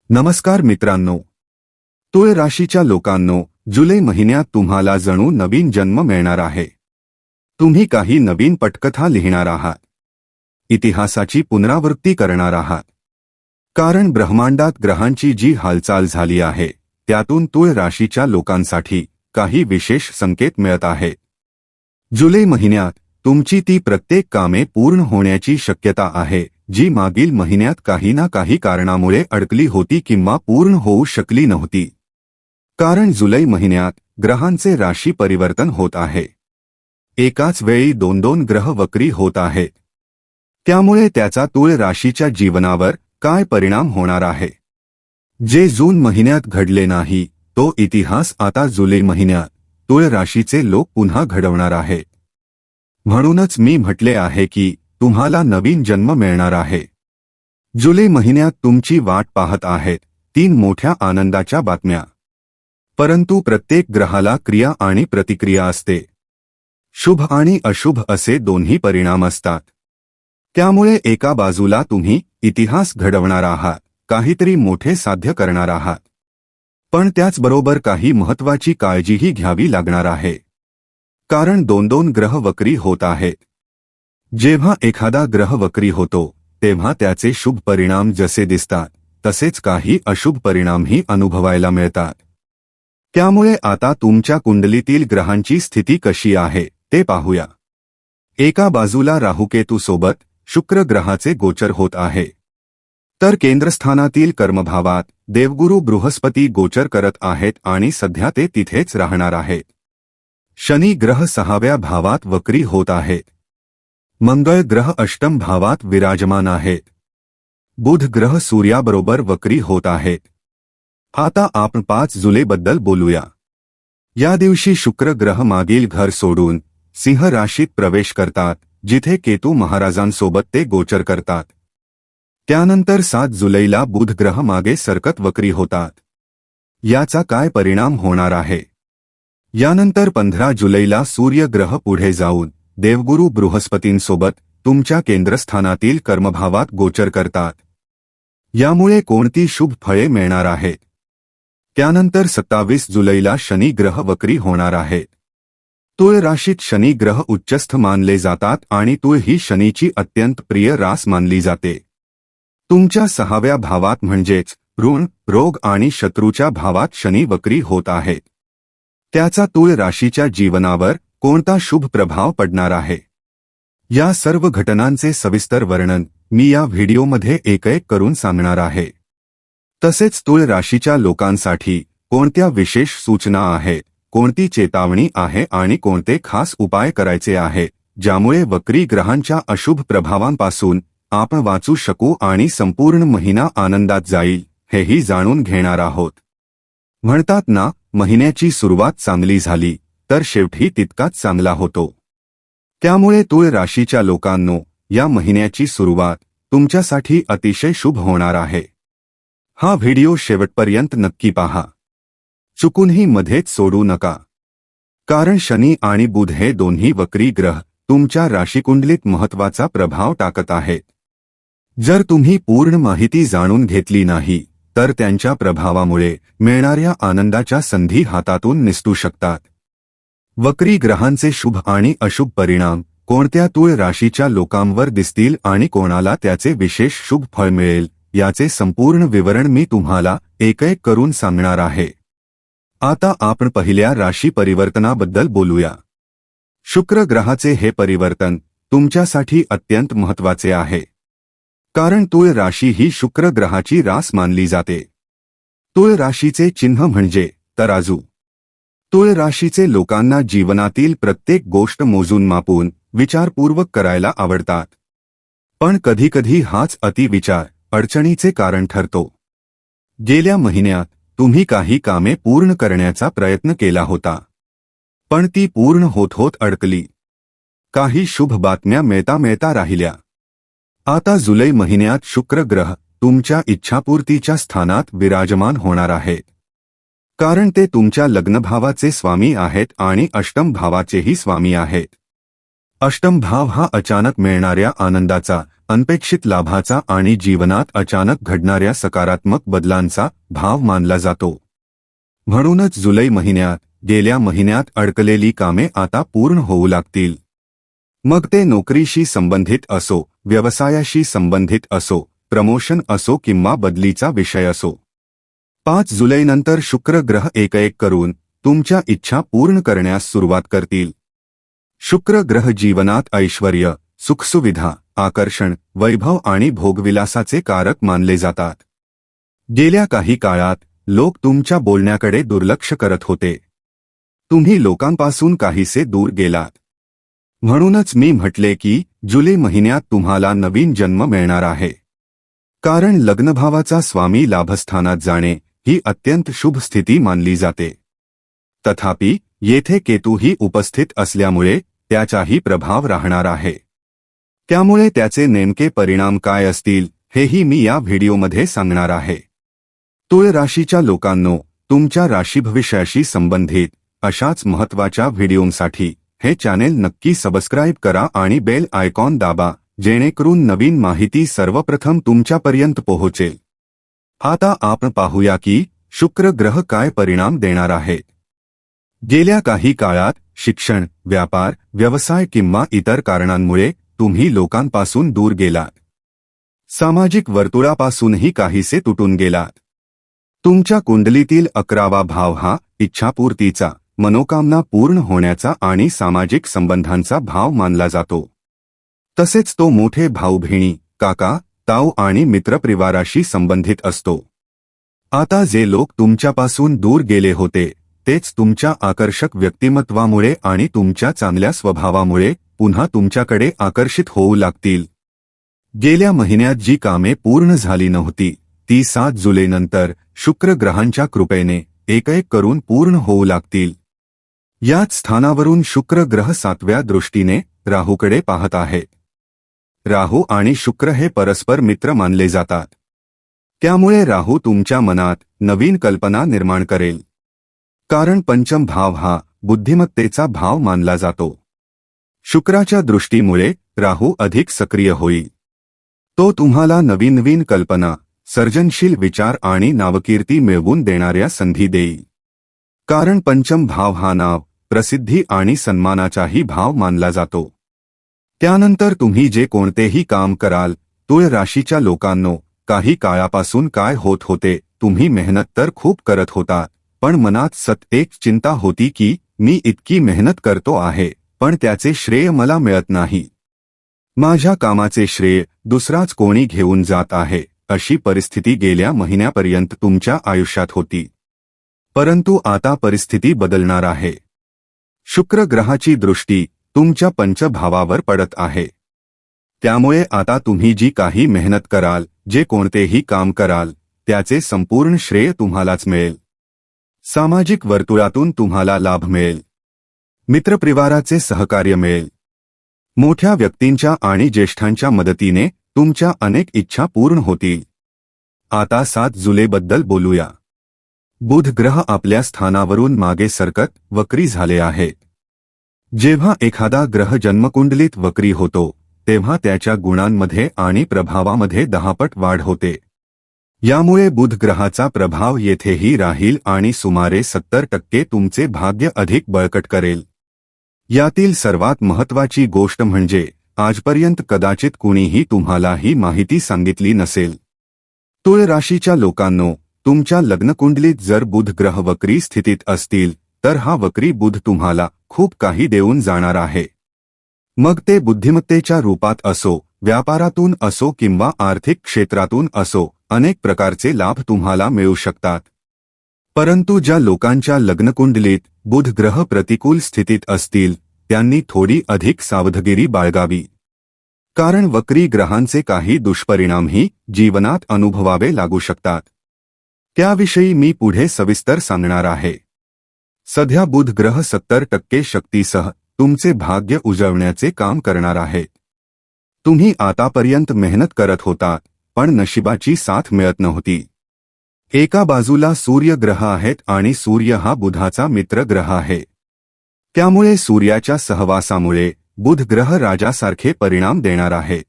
नमस्कार मित्रांनो, तुळ राशीच्या लोकांनो, जुलै महिन्यात तुम्हाला जणू नवीन जन्म मिळणार आहे. तुम्ही काही नवीन पटकथा लिहिणार आहात. इतिहासाची पुनरावृत्ती करणार आहात. कारण ब्रह्मांडात ग्रहांची जी हालचाल झाली आहे त्यातून तुळ राशीच्या लोकांसाठी काही विशेष संकेत मिळत आहेत. जुलै महिन्यात तुमची ती प्रत्येक कामे पूर्ण होण्याची शक्यता आहे जी मागील महिन्यात काही ना काही कारणामुळे अडकली होती किंवा पूर्ण होऊ शकली नव्हती. कारण जुलै महिन्यात ग्रहांचे राशी परिवर्तन होत आहे. एकाच वेळी दोन ग्रह वक्री होत आहेत. त्यामुळे त्याचा तुळ राशीच्या जीवनावर काय परिणाम होणार आहे, जे जून महिन्यात घडले नाही तो इतिहास आता जुलै महिन्यात तुळ राशीचे लोक पुन्हा घडवणार आहेत. म्हणूनच मी म्हटले आहे की तुम्हाला नवीन जन्म मिळणार आहे. जुलै महिन्यात तुमची वाट पाहत आहेत 3 मोठ्या आनंदाच्या बातम्या. परंतु प्रत्येक ग्रहाला क्रिया आणि प्रतिक्रिया असते. शुभ आणि अशुभ असे दोन्ही परिणाम असतात. त्यामुळे एका बाजूला तुम्ही इतिहास घडवणार आहात, काहीतरी मोठे साध्य करणार आहात. पण त्याचबरोबर काही महत्त्वाची काळजीही घ्यावी लागणार आहे. कारण दोन ग्रह वक्री होत आहेत. जेव्हा एखादा ग्रह वक्री होतो तेव्हा त्याचे शुभ परिणाम जसे दिसतात तसेच काही अशुभ परिणामही अनुभवायला मिळतात. त्यामुळे आता तुमच्या कुंडलीतील ग्रहांची स्थिती कशी आहे ते पाहूया. एका बाजूला राहुकेतू सोबत शुक्र ग्रहाचे गोचर होत आहे. तर केंद्रस्थानातील कर्मभावात देवगुरु बृहस्पती गोचर करत आहेत आणि सध्या ते तिथेच राहणार आहेत. शनी ग्रह 6व्या भावात वक्री होत आहेत. मंगळ ग्रह अष्टम भावात विराजमान आहेत. बुध ग्रह सूर्याबरोबर वक्री होत आहेत. आता आपण 5 जुलैबद्दल बोलूया. या दिवशी शुक्र ग्रह मागील घर सोडून सिंह राशीत प्रवेश करतात, जिथे केतू महाराजांसोबत ते गोचर करतात. त्यानंतर 7 जुलैला बुध ग्रह मागे सरकत वक्री होतात. याचा काय परिणाम होणार आहे? यानंतर 15 जुलैला सूर्य ग्रह पुढे जाऊन देवगुरु बृहस्पतींसोबत तुमच्या केंद्रस्थानातील कर्मभावात गोचर करतात. यामुळे कोणती शुभ फळे मिळणार आहेत? त्यानंतर 27 जुलैला शनी ग्रह वक्री होणार आहेत. तुळ राशीत शनी ग्रह उच्चस्थ मानले जातात आणि तुळ ही शनीची अत्यंत प्रिय रास मानली जाते. तुमच्या 6व्या भावात म्हणजेच ऋण, रोग आणि शत्रूच्या भावात शनी वक्री होत आहेत. त्याचा तुळ राशीच्या जीवनावर कोणता शुभ प्रभाव पडणार आहे? या सर्व घटनांचे सविस्तर वर्णन मी या व्हिडिओमध्ये एक करून सांगणार आहे. तसेच तुळ राशीच्या लोकांसाठी कोणत्या विशेष सूचना आहेत, कोणती चेतावणी आहे आणि कोणते खास उपाय करायचे आहेत, ज्यामुळे वक्री ग्रहांच्या अशुभ प्रभावांपासून आपण वाचू शकू आणि संपूर्ण महिना आनंदात जाईल, हेही जाणून घेणार आहोत. म्हणतात ना, महिन्याची सुरुवात चांगली झाली तर शेवटी तितकाच चांगला होतो. त्यामुळे तुळ राशीच्या लोकांनो, या महिन्याची सुरुवात तुमच्यासाठी अतिशय शुभ होणार आहे. हा व्हिडिओ शेवटपर्यंत नक्की पहा. चुकूनही मध्येच सोडू नका. कारण शनी आणि बुध हे दोन्ही वक्री ग्रह तुमच्या राशीकुंडलीत महत्त्वाचा प्रभाव टाकत आहेत. जर तुम्ही पूर्ण माहिती जाणून घेतली नाही तर त्यांच्या प्रभावामुळे मिळणाऱ्या आनंदाच्या संधी हातातून निसटू शकतात. वक्री ग्रहांचे शुभ आणि अशुभ परिणाम कोणत्या तुळ राशीच्या लोकांवर दिसतील आणि कोणाला त्याचे विशेष शुभ फळ मिळेल, याचे संपूर्ण विवरण मी तुम्हाला एक करून सांगणार आहे. आता आपण पहिल्या राशी परिवर्तनाबद्दल बोलूया. शुक्र ग्रहाचे हे परिवर्तन तुमच्यासाठी अत्यंत महत्त्वाचे आहे. कारण तुळ राशी ही शुक्र ग्रहाची रास मानली जाते. तुळ राशीचे चिन्ह म्हणजे तराजू. तुळ राशीचे लोकांना जीवनातील प्रत्येक गोष्ट मोजून मापून विचारपूर्वक करायला आवडतात. पण कधीकधी हाच अतिविचार अडचणीचे कारण ठरतो. गेल्या महिन्यात तुम्ही काही कामे पूर्ण करण्याचा प्रयत्न केला होता, पण ती पूर्ण होत अडकली. काही शुभ बातम्या मिळता राहिल्या. आता जुलै महिन्यात शुक्र ग्रह तुमच्या इच्छापूर्तीच्या स्थानात विराजमान होणार आहेत. कारण ते तुमच्या लग्नभावाचे स्वामी आहेत आणि अष्टम भावाचेही स्वामी आहेत. अष्टम भाव हा अचानक मिळणाऱ्या आनंदाचा, अनपेक्षित लाभाचा आणि जीवनात अचानक घडणाऱ्या सकारात्मक बदलांचा भाव मानला जातो. म्हणूनच जुलै महिन्यात गेल्या महिन्यात अडकलेली कामे आता पूर्ण होऊ लागतील. मग ते नोकरीशी संबंधित असो, व्यवसायाशी संबंधित असो, प्रमोशन असो किंवा बदलीचा विषय असो. 5 जुलैनंतर शुक्र ग्रह एक करून तुमच्या इच्छा पूर्ण करण्यास सुरुवात करतील. शुक्र ग्रह जीवनात ऐश्वर्य, सुखसुविधा, आकर्षण, वैभव आणि भोगविलासाचे कारक मानले जातात. गेल्या काही काळात लोक तुमच्या बोलण्याकडे दुर्लक्ष करत होते. तुम्ही लोकांपासून काहीसे दूर गेलात. म्हणूनच मी म्हटले की जुलै महिन्यात तुम्हाला नवीन जन्म मिळणार आहे. कारण लग्नभावाचा स्वामी लाभस्थानात जाणे ही अत्यंत शुभ स्थिती मानली जाते. तथापि येथे केतूही उपस्थित असल्यामुळे त्याचाही प्रभाव राहणार आहे. त्यामुळे त्याचे नेमके परिणाम काय असतील हेही मी या व्हिडिओमध्ये सांगणार आहे. तुळ राशीच्या लोकांनो, तुमच्या राशीभविष्याशी संबंधित अशाच महत्त्वाच्या व्हिडिओंसाठी हे चॅनेल नक्की सबस्क्राईब करा आणि बेल आयकॉन दाबा, जेणेकरून नवीन माहिती सर्वप्रथम तुमच्यापर्यंत पोहोचेल. आता आपण पाहूया की शुक्र ग्रह काय परिणाम देणार आहे. गेल्या काही काळात शिक्षण, व्यापार, व्यवसाय किंवा इतर कारणांमुळे तुम्ही लोकांपासून दूर गेलात. सामाजिक वर्तुळापासूनही काहीसे तुटून गेलात. तुमच्या कुंडलीतील 11वा भाव हा इच्छापूर्तीचा, मनोकामना पूर्ण होण्याचा आणि सामाजिक संबंधांचा भाव मानला जातो. तसेच तो मोठे भाऊ बहिणी, काका, ताऊ आणि मित्रपरिवाराशी संबंधित असतो. आता जे लोक तुमच्यापासून दूर गेले होते तेच तुमच्या आकर्षक व्यक्तिमत्वामुळे आणि तुमच्या चांगल्या स्वभावामुळे पुन्हा तुमच्याकडे आकर्षित होऊ लागतील. गेल्या महिन्यात जी कामे पूर्ण झाली नव्हती ती 7 जुलैनंतर शुक्र ग्रहांच्या कृपेने एक करून पूर्ण होऊ लागतील. याच स्थानावरून शुक्र ग्रह 7व्या दृष्टीने राहूकडे पाहत आहे. राहू आणि शुक्र हे परस्पर मित्र मानले जातात. त्यामुळे राहू तुमच्या मनात नवीन कल्पना निर्माण करेल. कारण पंचम भाव हा बुद्धिमत्तेचा भाव मानला जातो. शुक्राच्या दृष्टीमुळे राहू अधिक सक्रिय होईल. तो तुम्हाला नवीन कल्पना, सर्जनशील विचार आणि नावकीर्ती मिळवून देणाऱ्या संधी देईल. कारण पंचम भाव हा नाव, प्रसिद्धी आणि सन्मानाचाही भाव मानला जातो. त्यानंतर तुम्ही जे कोणतेही काम कराल, तुळ राशीच्या लोकांनो, काही काळापासून काय होत होते, तुम्ही मेहनत तर खूप करत होतात, पण मनात एक चिंता होती की मी इतकी मेहनत करतो आहे पण त्याचे श्रेय मला मिळत नाही. माझ्या कामाचे श्रेय दुसराच कोणी घेऊन जात आहे, अशी परिस्थिती गेल्या महिन्यापर्यंत तुमच्या आयुष्यात होती. परंतु आता परिस्थिती बदलणार आहे. शुक्र ग्रहाची दृष्टी तुमच्या पंचभावावर पडत आहे. त्यामुळे आता तुम्ही जी काही मेहनत कराल, जे कोणतेही काम कराल, त्याचे संपूर्ण श्रेय तुम्हालाच मिळेल. सामाजिक वर्तुळातून तुम्हाला लाभ मिळेल. मित्रपरिवाराचे सहकार्य मिळेल. मोठ्या व्यक्तींच्या आणि ज्येष्ठांच्या मदतीने तुमच्या अनेक इच्छा पूर्ण होतील. आता 7 जुलैबद्दल बोलूया. बुध ग्रह आपल्या स्थानावरून मागे सरकत वक्री झाले आहेत. जेव्हा एखादा ग्रह जन्मकुंडलीत वक्री होतो तेव्हा त्याच्या गुणांमध्ये आणि प्रभावामध्ये 10 पट वाढ होते. यामुळे बुध ग्रहाचा प्रभाव येथेही राहील आणि सुमारे 70% तुमचे भाग्य अधिक बळकट करेल. यातील सर्वात महत्त्वाची गोष्ट म्हणजे आजपर्यंत कदाचित कुणीही तुम्हाला ही माहिती सांगितली नसेल. तुळ राशीच्या लोकांनो, तुमच्या लग्नकुंडलीत जर बुध ग्रह वक्री स्थितीत असतील तर हा वक्री बुध तुम्हाला खूप काही देऊन जाणार आहे. मग ते बुद्धिमत्तेच्या रूपात असो, व्यापारातून असो किंवा आर्थिक क्षेत्रातून असो, अनेक प्रकारचे लाभ तुम्हाला मिळू शकतात. परंतु ज्या लोकांच्या लग्नकुंडलीत बुध ग्रह प्रतिकूल स्थितीत असतील त्यांनी थोडी अधिक सावधगिरी बाळगावी. कारण वक्री ग्रहांचे काही दुष्परिणामही जीवनात अनुभवावे लागू शकतात. त्याविषयी मी पुढे सविस्तर सांगणार आहे. सध्या बुध ग्रह 70% शक्तीसह तुमचे भाग्य उजळण्याचे काम करणार आहे. तुम्ही आतापर्यंत मेहनत करत होतात पण नशिबाची साथ मिळत नव्हती. एका बाजूला सूर्य ग्रह आहेत आणि सूर्य हा बुधाचा मित्र ग्रह आहे. त्यामुळे सूर्याच्या सहवासामुळे बुध ग्रह राजासारखे परिणाम देणार आहेत.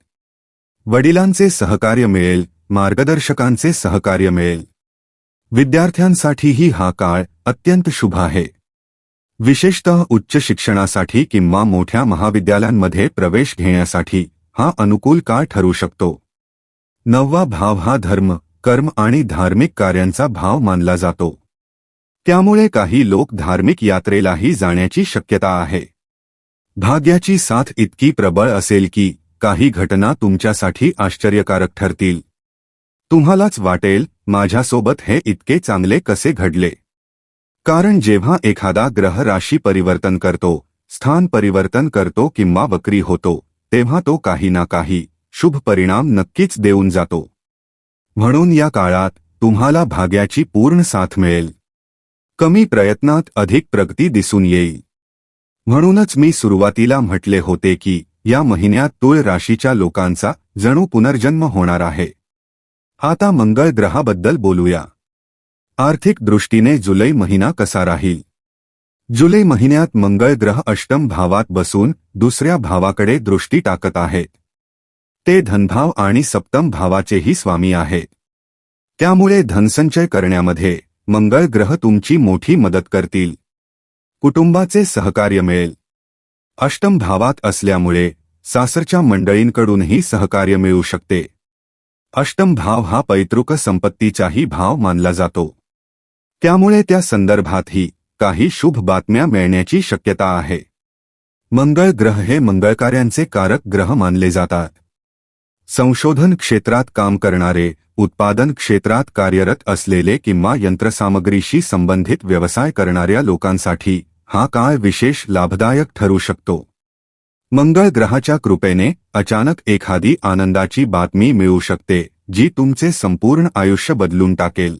वडिलांचे सहकार्य मिळेल, मार्गदर्शकांचे सहकार्य मिळेल. विद्यार्थ्यांसाठीही हा काळ अत्यंत शुभ आहे. विशेषतः उच्च शिक्षणासाठी किंवा मोठ्या महाविद्यालयांमध्ये प्रवेश घेण्यासाठी हा अनुकूल काळ ठरू शकतो. 9वा भाव हा धर्म, कर्म आणि धार्मिक कार्यांचा भाव मानला जातो. त्यामुळे काही लोक धार्मिक यात्रेलाही जाण्याची शक्यता आहे. भाग्याची साथ इतकी प्रबळ असेल की काही घटना तुमच्यासाठी आश्चर्यकारक ठरतील. तुम्हालाच वाटेल, माझ्यासोबत हे इतके चांगले कसे घडले. कारण जेव्हा एखादा ग्रह राशी परिवर्तन करतो, स्थान परिवर्तन करतो किंवा वक्री होतो, तेव्हा तो काही ना काही शुभ परिणाम नक्कीच देऊन जातो. म्हणून या काळात तुम्हाला भाग्याची पूर्ण साथ मिळेल. कमी प्रयत्नात अधिक प्रगती दिसून येईल. म्हणूनच मी सुरुवातीला म्हटले होते की या महिन्यात तुळ राशीच्या लोकांचा जणू पुनर्जन्म होणार आहे. आता मंगळ ग्रहाबद्दल बोलूया. आर्थिक दृष्टीने जुलै महिना कसा राहील. जुलै महिन्यात मंगळ ग्रह अष्टम भावात बसून दुसऱ्या भावाकडे दृष्टी टाकत आहेत. ते धनभाव आणि सप्तम भावाचेही स्वामी आहेत. त्यामुळे धनसंचय करण्यामध्ये मंगळ ग्रह तुमची मोठी मदत करतील. कुटुंबाचे सहकार्य मिळेल. अष्टम भावात असल्यामुळे सासरच्या मंडळींकडूनही सहकार्य मिळू शकते. अष्टम भाव हा पैतृक संपत्तीचाही भाव मानला जातो. त्यामुळे त्या संदर्भातही काही शुभ बातम्या मिळण्याची शक्यता आहे. मंगळ ग्रह हे मंगळकार्यांचे कारक ग्रह मानले जातात. संशोधन क्षेत्रात काम करणारे, उत्पादन क्षेत्रात कार्यरत असलेले किंवा यंत्रसामग्रीशी संबंधित व्यवसाय करणाऱ्या लोकांसाठी हा काळ विशेष लाभदायक ठरू शकतो. मंगळ ग्रहाच्या कृपेने अचानक एखादी आनंदाची बातमी मिळू शकते, जी तुमचे संपूर्ण आयुष्य बदलून टाकेल.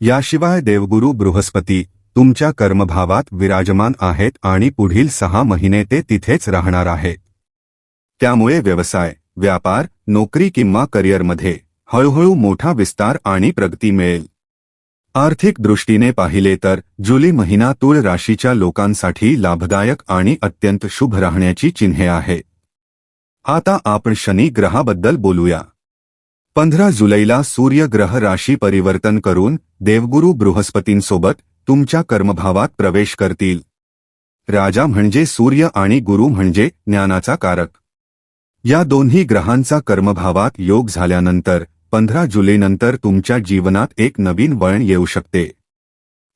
याशिवाय देवगुरु बृहस्पती तुमच्या कर्मभावात विराजमान आहेत आणि पुढील 6 महिने ते तिथेच राहणार आहेत. त्यामुळे व्यवसाय, व्यापार, नोकरी किंवा करिअरमध्ये हळूहळू मोठा विस्तार आणि प्रगती मिळेल. आर्थिक दृष्टीने पाहिले तर जुलै महिना तुळ राशीच्या लोकांसाठी लाभदायक आणि अत्यंत शुभ राहण्याची चिन्हे आहेत. आता आपण शनी ग्रहाबद्दल बोलूया. 15 जुलैला सूर्य ग्रह राशी परिवर्तन करून देवगुरु बृहस्पतींसोबत तुमच्या कर्मभावात प्रवेश करतील. राजा म्हणजे सूर्य आणि गुरु म्हणजे ज्ञानाचा कारक. या दोन्ही ग्रहांचा कर्मभावात योग झाल्यानंतर 15 जुलैनंतर तुमच्या जीवनात एक नवीन वळण येऊ शकते.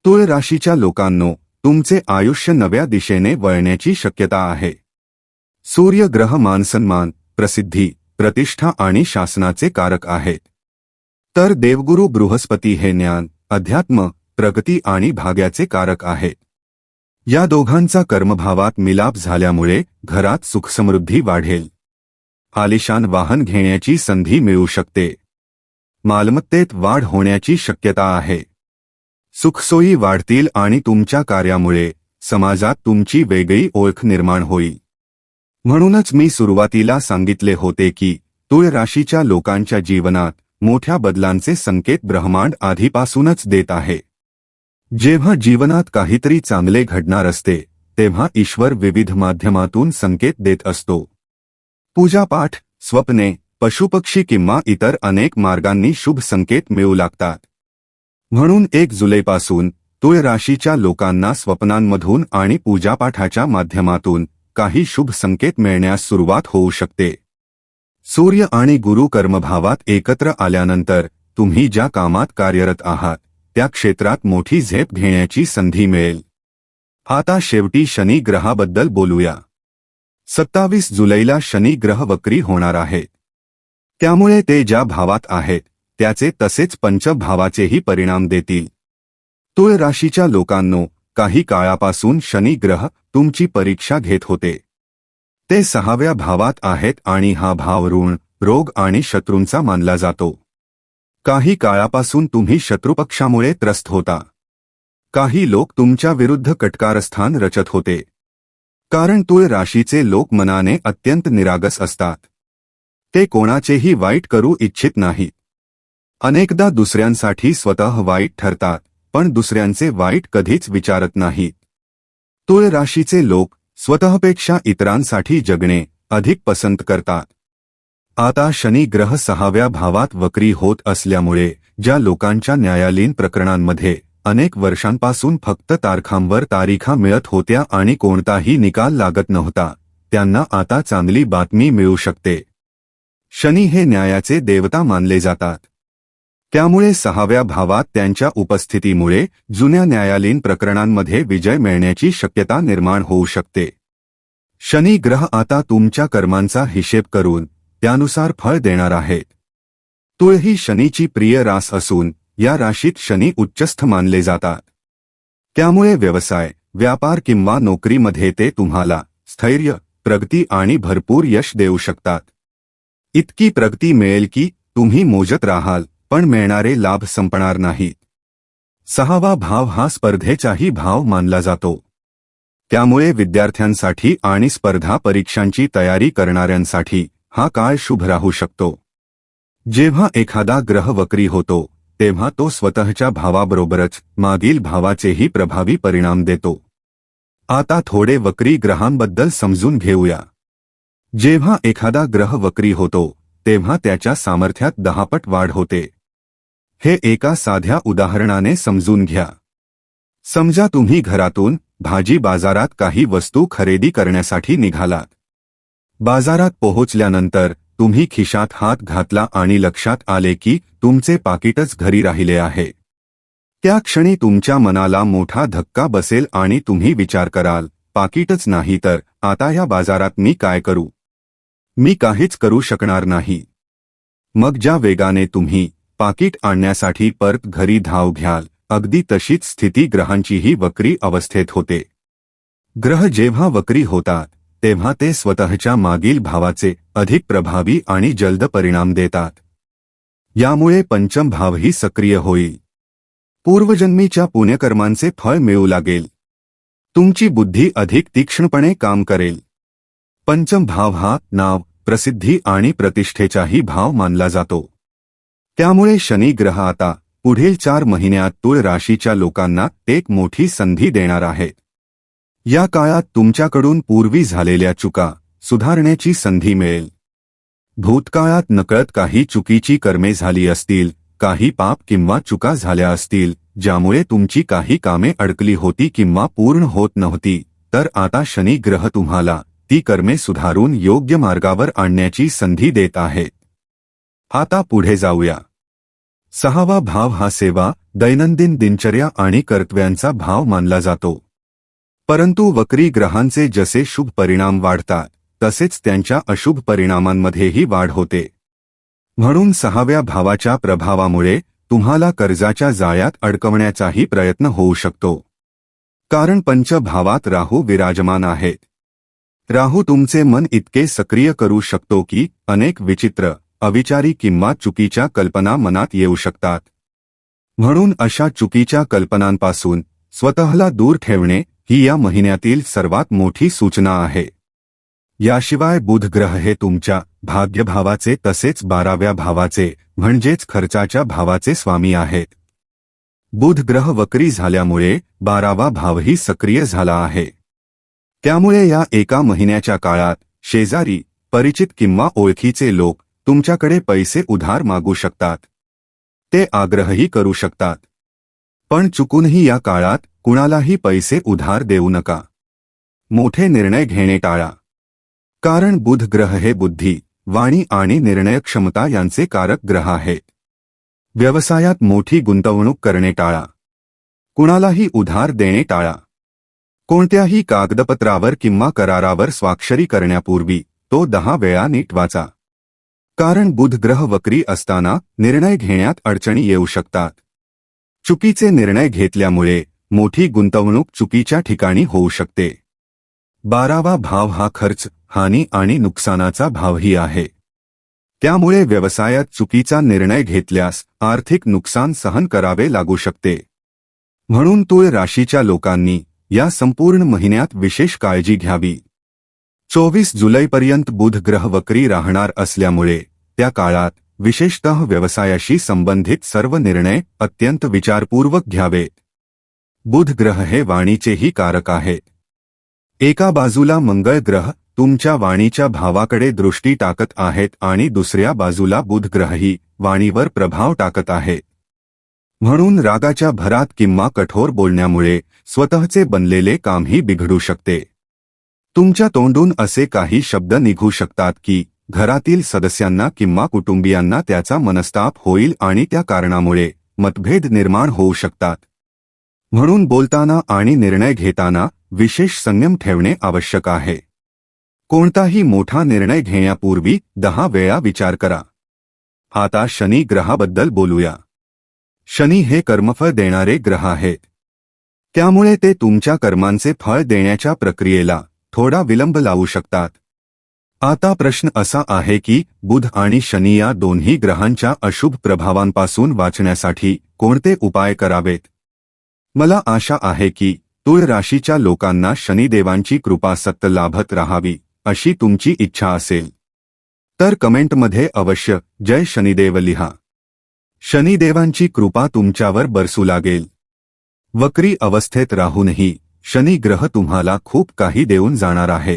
तुळ राशीच्या लोकांनो, तुमचे आयुष्य नव्या दिशेने वळण्याची शक्यता आहे. सूर्य ग्रह मानसन्मान, प्रसिद्धी, प्रतिष्ठा आणि शासनाचे कारक आहेत. तर देवगुरु बृहस्पती हे ज्ञान, अध्यात्म, प्रगती आणि भाग्याचे कारक आहेत. या दोघांचा कर्मभावात मिलाप झाल्यामुळे घरात सुखसमृद्धी वाढेल. आलिशान वाहन घेण्याची संधी मिळू शकते. मालमत्तेत वाढ होण्याची शक्यता आहे. सुखसोयी वाढतील आणि तुमच्या कार्यामुळे समाजात तुमची वेगळी ओळख निर्माण होईल. म्हणूनच मी सुरुवातीला सांगितले होते की तुळ राशीच्या लोकांच्या जीवनात मोठ्या बदलांचे संकेत ब्रह्मांड आधीपासूनच देत आहे. जेव्हा जीवनात काहीतरी चांगले घडणार असते, तेव्हा ईश्वर विविध माध्यमातून संकेत देत असतो. पूजापाठ, स्वप्ने, पशुपक्षी किंवा इतर अनेक मार्गांनी शुभ संकेत मिळू लागतात. म्हणून 1 जुलैपासून तुळ राशीच्या लोकांना स्वप्नांमधून आणि पूजापाठाच्या माध्यमातून काही शुभ संकेत मिळण्यास सुरुवात होऊ शकते. सूर्य आणि गुरु कर्मभावात एकत्र आल्यानंतर तुम्ही ज्या कामात कार्यरत आहात त्या क्षेत्रात मोठी झेप घेण्याची संधी मिळेल. आता शेवटी शनी ग्रहाबद्दल बोलूया. 27 जुलैला शनी ग्रह वक्री होणार आहे. त्यामुळे ते ज्या भावात आहेत त्याचे तसेच पंचभावाचेही परिणाम देतील. तुळ राशीच्या लोकांनो, काही काळापासून शनी ग्रह तुमची परीक्षा घेत होते. ते 6व्या भावात आहेत आणि हा भाव ऋण, रोग आणि शत्रूंचा मानला जातो. काही काळापासून तुम्ही शत्रुपक्षामुळे त्रस्त होता. काही लोक तुमच्या विरुद्ध कटकारस्थान रचत होते. कारण तुळ राशीचे लोक मनाने अत्यंत निरागस असतात. ते कोणाचेही वाईट करू इच्छित नाहीत. अनेकदा दुसऱ्यांसाठी स्वतः वाईट ठरतात, पण दुसऱ्यांचे वाईट कधीच विचारत नाहीत. तुळ राशीचे लोक स्वतःपेक्षा इतरांसाठी जगणे अधिक पसंत करतात. आता शनी ग्रह 6व्या भावात वक्री होत असल्यामुळे ज्या लोकांच्या न्यायालयीन प्रकरणांमध्ये अनेक वर्षांपासून फक्त तारखांवर तारीखा मिळत होत्या आणि कोणताही निकाल लागत नव्हता, त्यांना आता चांगली बातमी मिळू शकते. शनी हे न्यायाचे देवता मानले जातात. त्यामुळे 6व्या भावात त्यांच्या उपस्थितीमुळे जुन्या न्यायालयीन प्रकरणांमध्ये विजय मिळण्याची शक्यता निर्माण होऊ शकते. शनी ग्रह आता तुमच्या कर्मांचा हिशेब करून त्यानुसार फळ देणार आहेत. तुळ ही शनीची प्रिय रास असून या राशीत शनी उच्चस्थ मानले जातात. त्यामुळे व्यवसाय, व्यापार किंवा नोकरीमध्ये ते तुम्हाला स्थैर्य, प्रगती आणि भरपूर यश देऊ शकतात. इतकी प्रगती मिळेल की तुम्ही मोजत राहाल, पण मिळणारे लाभ संपणार नाहीत. 6वा भाव हा स्पर्धेचाही भाव मानला जातो. त्यामुळे विद्यार्थ्यांसाठी आणि स्पर्धा परीक्षांची तयारी करणाऱ्यांसाठी हा काळ शुभ राहू शकतो. जेव्हा एखादा ग्रह वक्री होतो तेव्हा तो स्वतःच्या भावाबरोबरच मागील भावाचेही प्रभावी परिणाम देतो. आता थोडे वक्री ग्रहांबद्दल समजून घेऊया. जेव्हा एखादा ग्रह वक्री होतो तेव्हा त्याच्या सामर्थ्यात 10 पट वाढ होते. हे एका साध्या उदाहरणाने समजून घ्या. समजा तुम्ही घरातून भाजी बाजारात काही वस्तू खरेदी करण्यासाठी निघालात. बाजारात पोहोचल्यानंतर तुम्ही खिशात हात घातला आणि लक्षात आले की तुमचे पाकिटच घरी राहिले आहे. त्या क्षणी तुमच्या मनाला मोठा धक्का बसेल आणि तुम्ही विचार कराल, पाकिटच नाही तर आता या बाजारात मी काय करू? मी काहीच करू शकणार नाही. मग ज्या वेगाने तुम्ही पाकिट आणण्यासाठी परत घरी धाव घ्याल, अगदी तशीच स्थिती ग्रहांचीही वक्री अवस्थेत होते. ग्रह जेव्हा वक्री होतात तेव्हा ते स्वतःच्या मागील भावाचे अधिक प्रभावी आणि जलद परिणाम देतात. यामुळे पंचम भावही सक्रिय होईल. पूर्वजन्मीच्या पुण्यकर्मांचे फळ मिळू लागेल. तुमची बुद्धी अधिक तीक्ष्णपणे काम करेल. पंचम भाव हा नाव, प्रसिद्धी आणि प्रतिष्ठेचाही भाव मानला जातो. त्यामुळे शनी ग्रह आता पुढील 4 महिन्यात तुळ राशीच्या लोकांना एक मोठी संधी देणार आहेत. या काळात तुमच्याकडून पूर्वी झालेल्या चुका सुधारण्याची संधी मिळेल. भूतकाळात नकळत काही चुकीची कर्मे झाली असतील, काही पाप किंवा चुका झाल्या असतील, ज्यामुळे तुमची काही कामे अडकली होती किंवा पूर्ण होत नव्हती, तर आता शनी ग्रह तुम्हाला ती कर्मे सुधारून योग्य मार्गावर आणण्याची संधी देत आहेत. आता पुढे जाऊया. 6वा भाव हा सेवा, दैनंदिन दिनचर्या आणि कर्तव्यांचा भाव मानला जातो. परंतु वक्री ग्रहांचे जसे शुभ परिणाम वाढतात तसेच त्यांच्या अशुभ परिणामांमध्येही वाढ होते. म्हणून 6व्या भावाच्या प्रभावामुळे तुम्हाला कर्जाच्या जाळ्यात अडकवण्याचाही प्रयत्न होऊ शकतो. कारण पंचभावात राहू विराजमान आहेत. राहू तुमचे मन इतके सक्रिय करू शकतो की अनेक विचित्र, अविचारी किंवा चुकीच्या कल्पना मनात येऊ शकतात. म्हणून अशा चुकीच्या कल्पनांपासून स्वतःला दूर ठेवणे ही या महिन्यातील सर्वात मोठी सूचना आहे. याशिवाय बुध ग्रह हे तुमच्या भाग्यभावाचे तसेच 12व्या भावाचे म्हणजेच खर्चाच्या भावाचे स्वामी आहेत. बुध ग्रह वक्री झाल्यामुळे 12वा भावही सक्रिय झाला आहे. त्यामुळे या एका महिन्याच्या काळात शेजारी, परिचित किंवा ओळखीचे लोक तुमच्याकडे पैसे उधार मागू शकतात. ते आग्रहही करू शकतात. पण चुकूनही या काळात कुणालाही पैसे उधार देऊ नका. मोठे निर्णय घेणे टाळा. कारण बुध ग्रह हे बुद्धी, वाणी आणि निर्णय क्षमता यांचे कारक ग्रह आहेत. व्यवसायात मोठी गुंतवणूक करणे टाळा. कुणालाही उधार देणे टाळा. कोणत्याही कागदपत्रावर किंवा करारावर स्वाक्षरी करण्यापूर्वी तो 10 वेळा नीट वाचा. कारण बुध ग्रह वक्री असताना निर्णय घेण्यात अडचणी येऊ शकतात. चुकीचे निर्णय घेतल्यामुळे मोठी गुंतवणूक चुकीच्या ठिकाणी होऊ शकते. 12वा भाव हा खर्च, हानी आणि नुकसानाचा भावही आहे. त्यामुळे व्यवसायात चुकीचा निर्णय घेतल्यास आर्थिक नुकसान सहन करावे लागू शकते. म्हणून तुळ राशीच्या लोकांनी या संपूर्ण महिन्यात विशेष काळजी घ्यावी. 24 जुलैपर्यंत बुध ग्रह वक्री राहणार असल्यामुळे त्या काळात विशेषतः व्यवसायाशी संबंधित सर्व निर्णय अत्यंत विचारपूर्वक घ्यावेत. बुध ग्रह हे वाणीचेही कारक आहेत. एका बाजूला मंगळ ग्रह तुमच्या वाणीच्या भावाकडे दृष्टी टाकत आहेत आणि दुसऱ्या बाजूला बुध ग्रहही वाणीवर प्रभाव टाकत आहे. म्हणून रागाच्या भरात किंवा कठोर बोलण्यामुळे स्वतःचे बनलेले कामही बिघडू शकते. तुमच्या तोंडून असे काही शब्द निघू शकतात की घरातील सदस्यांना किंवा कुटुंबियांना त्याचा मनस्ताप होईल आणि त्या कारणामुळे मतभेद निर्माण होऊ शकतात. म्हणून बोलताना आणि निर्णय घेताना विशेष संयम ठेवणे आवश्यक आहे. कोणताही मोठा निर्णय घेण्यापूर्वी 10 वेळा विचार करा. आता शनी ग्रहाबद्दल बोलूया. शनी हे कर्मफळ देणारे ग्रह आहेत. त्यामुळे ते तुमच्या कर्मांचे फळ देण्याच्या प्रक्रियेला थोडा विलंब लावू शकतात. आता प्रश्न असा आहे की बुध आणि शनी या दोन्ही ग्रहांच्या अशुभ प्रभावांपासून वाचण्यासाठी कोणते उपाय करावेत. मला आशा आहे की तुळ राशीच्या लोकांना शनिदेवांची कृपा सतत लाभत राहावी अशी तुमची इच्छा असेल तर कमेंटमध्ये अवश्य जय शनिदेव लिहा. शनिदेवांची कृपा तुमच्यावर बरसू लागेल. वक्री अवस्थेत राहूनही शनी ग्रह तुम्हाला खूप काही देऊन जाणार आहे.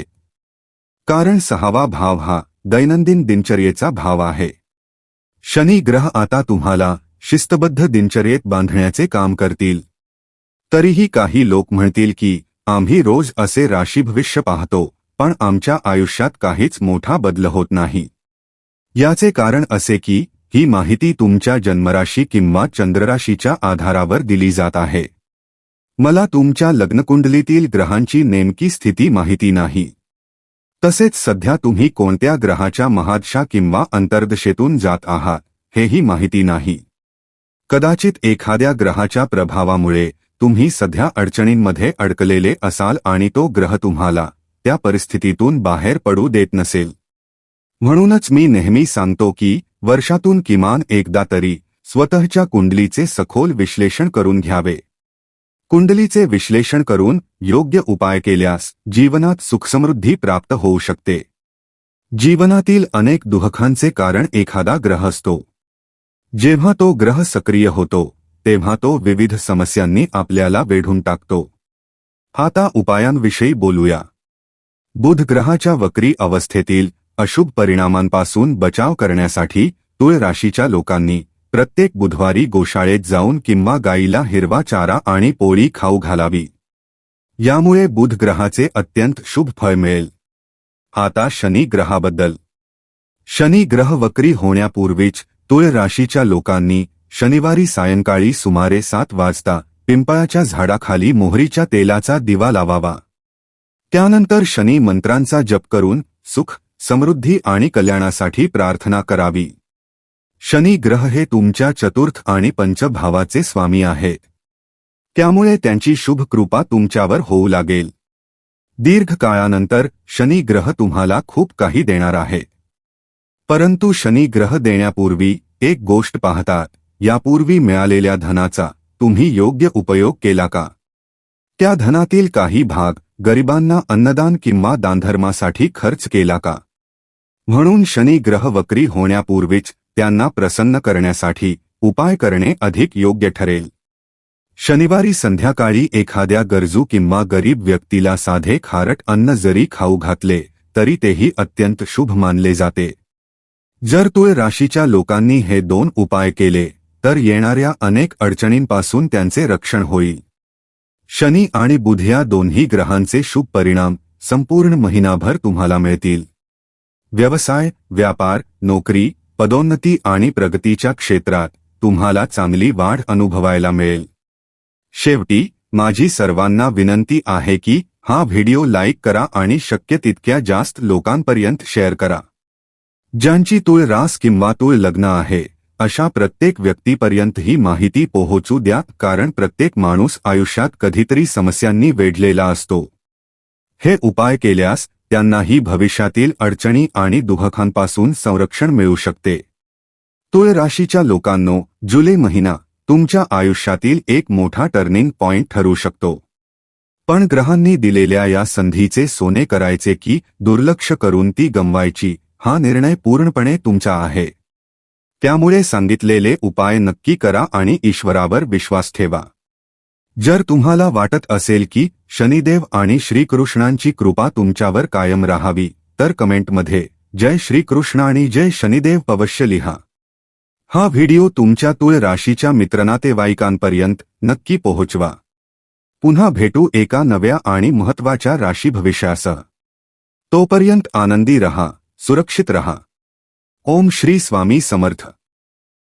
कारण 6वा भाव हा दैनंदिन दिनचर्येचा भाव आहे. शनी ग्रह आता तुम्हाला शिस्तबद्ध दिनचर्येत बांधण्याचे काम करतील. तरीही काही लोक म्हणतील की आम्ही रोज असे राशी भविष्य पाहतो पण आमच्या आयुष्यात काहीच मोठा बदल होत नाही. याचे कारण असे की ही माहिती तुमच्या जन्मराशी किंवा चंद्रराशीच्या आधारावर दिली जात आहे. मला तुमच्या लग्नकुंडलीतील ग्रहांची नेमकी स्थिती माहिती नाही. तसेच सध्या तुम्ही कोणत्या ग्रहाच्या महादशा किंवा अंतर्दशेतून जात आहात हेही माहिती नाही. कदाचित एखाद्या ग्रहाच्या प्रभावामुळे तुम्ही सध्या अडचणींमध्ये अडकलेले असाल आणि तो ग्रह तुम्हाला त्या परिस्थितीतून बाहेर पडू देत नसेल. म्हणूनच मी नेहमी सांगतो की वर्षातून किमान एकदा तरी स्वतःच्या कुंडलीचे सखोल विश्लेषण करून घ्यावे. कुंडलीचे विश्लेषण करून योग्य उपाय केल्यास जीवनात सुखसमृद्धी प्राप्त होऊ शकते. जीवनातील अनेक दुःखांचे कारण एखादा ग्रह असतो. जेव्हा तो ग्रह सक्रिय होतो तेव्हा तो विविध समस्यांनी आपल्याला वेढून टाकतो. आता उपायांविषयी बोलूया. बुध ग्रहाच्या वक्री अवस्थेतील अशुभ परिणामांपासून बचाव करण्यासाठी तुळ राशीच्या लोकांनी प्रत्येक बुधवारी गोशाळेत जाऊन किंवा गाईला हिरवा चारा आणि पोळी खाऊ घालावी. यामुळे बुध ग्रहाचे अत्यंत शुभ फळ मिळेल. आता शनी ग्रहाबद्दल. शनी ग्रह वक्री होण्यापूर्वीच तुळ राशीच्या लोकांनी शनिवारी सायंकाळी सुमारे 7 वाजता पिंपळाच्या झाडाखाली मोहरीच्या तेलाचा दिवा लावावा. त्यानंतर शनी मंत्रांचा जप करून सुख, समृद्धी आणि कल्याणासाठी प्रार्थना करावी. शनी ग्रह हे तुमच्या चतुर्थ आणि पंचभावाचे स्वामी आहेत. त्यामुळे त्यांची शुभ कृपा तुमच्यावर होऊ लागेल. दीर्घ काळानंतर शनी ग्रह तुम्हाला खूप काही देणार आहे. परंतु शनी ग्रह देण्यापूर्वी एक गोष्ट पाहतात, यापूर्वी मिळालेल्या धनाचा तुम्ही योग्य उपयोग केला का? त्या धनातील काही भाग गरिबांना अन्नदान किंवा दानधर्मासाठी खर्च केला का? म्हणून शनी ग्रह वक्री होण्यापूर्वीच त्यांना प्रसन्न करण्यासाठी उपाय करणे अधिक योग्य ठरेल. शनिवारी संध्याकाळी एखाद्या गरजू किंवा गरीब व्यक्तीला साधे खारट अन्न जरी खाऊ घातले तरी तेही अत्यंत शुभ मानले जाते. जर तुळ राशीच्या लोकांनी हे 2 उपाय केले तर येणाऱ्या अनेक अडचणींपासून त्यांचे रक्षण होईल. शनी आणि बुध या दोन्ही ग्रहांचे शुभ परिणाम संपूर्ण महिनाभर तुम्हाला मिळतील. व्यवसाय, व्यापार, नोकरी, पदोन्नती आणि प्रगतीच्या क्षेत्रात तुम्हाला चांगली वाढ अनुभवायला मिळेल. शेवटी माझी सर्वांना विनंती आहे की हा व्हिडिओ लाईक करा आणि शक्य तितक्या जास्त लोकांपर्यंत शेअर करा. ज्यांची तुळ रास किंवा तुळ लग्न आहे अशा प्रत्येक व्यक्तीपर्यंत ही माहिती पोहोचू द्या, कारण प्रत्येक माणूस आयुष्यात कधीतरी समस्यांनी वेढलेला असतो. हे उपाय केल्यास त्यांनाही भविष्यातील अडचणी आणि दुःखांपासून संरक्षण मिळू शकते. तुळ राशीच्या लोकांनो, जुलै महिना तुमच्या आयुष्यातील एक मोठा टर्निंग पॉइंट ठरू शकतो. पण ग्रहांनी दिलेल्या या संधीचे सोने करायचे की दुर्लक्ष करून ती गमवायची, हा निर्णय पूर्णपणे तुमचा आहे. त्यामुळे सांगितलेले उपाय नक्की करा आणि ईश्वरावर विश्वास ठेवा. जर तुम्हाला वाटत असेल की शनिदेव आणि श्रीकृष्णांची कृपा तुमच्यावर कायम राहावी तर कमेंटमध्ये जय श्रीकृष्ण आणि जय शनिदेव अवश्य लिहा. हा व्हिडिओ तुमच्या तुळ राशीच्या मित्रनातेवाईकांपर्यंत नक्की पोहोचवा. पुन्हा भेटू एका नव्या आणि महत्त्वाच्या राशी भविष्यासह. तोपर्यंत आनंदी रहा, सुरक्षित रहा. ओम श्री स्वामी समर्थ.